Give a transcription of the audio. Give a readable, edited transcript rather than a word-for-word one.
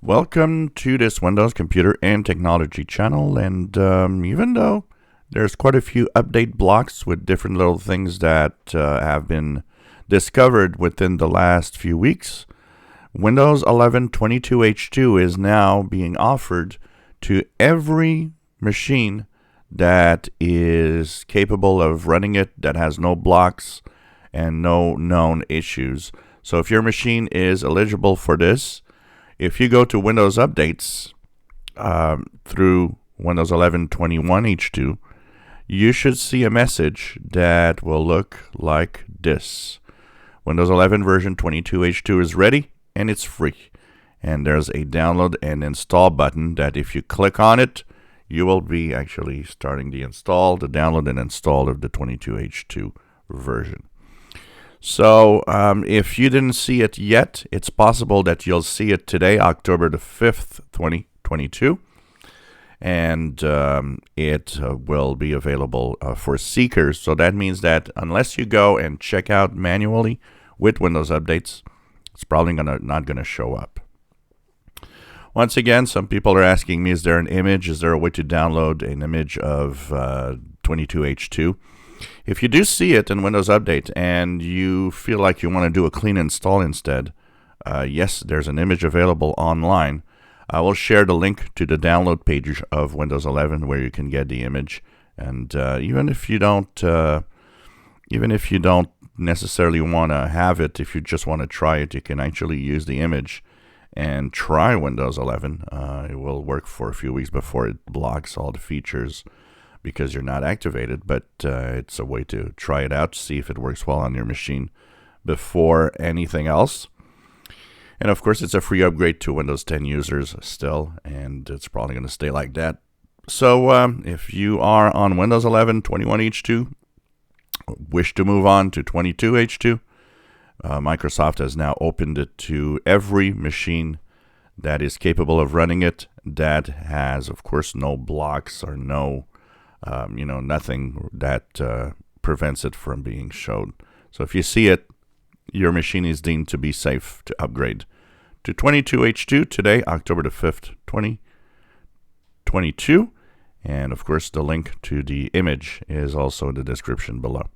Welcome to this Windows Computer and Technology channel, and even though there's quite a few update blocks with different little things that have been discovered within the last few weeks, Windows 11 22H2 is now being offered to every machine that is capable of running it, that has no blocks and no known issues. So if your machine is eligible for this, if you go to Windows Updates through Windows 11 21H2, you should see a message that will look like this. Windows 11 version 22H2 is ready and it's free. And there's a download and install button that if you click on it, you will be actually starting the download and install of the 22H2 version. So if you didn't see it yet, it's possible that you'll see it today, October the 5th, 2022. And it will be available for seekers. So that means that unless you go and check out manually with Windows Updates, it's probably not going to show up. Once again, some people are asking me, is there an image? Is there a way to download an image of 22H2? If you do see it in Windows Update and you feel like you want to do a clean install instead, yes, there's an image available online. I will share the link to the download page of Windows 11 where you can get the image. And even if you don't necessarily want to have it, if you just want to try it, you can actually use the image and try Windows 11. It will work for a few weeks before it blocks all the features because you're not activated, but it's a way to try it out, see if it works well on your machine before anything else. And of course, it's a free upgrade to Windows 10 users still, and it's probably going to stay like that. So if you are on Windows 11 21H2, wish to move on to 22H2, Microsoft has now opened it to every machine that is capable of running it, that has, of course, no blocks or no nothing that prevents it from being shown. So if you see it, your machine is deemed to be safe to upgrade to 22H2 today, October the 5th, 2022. And of course, the link to the image is also in the description below.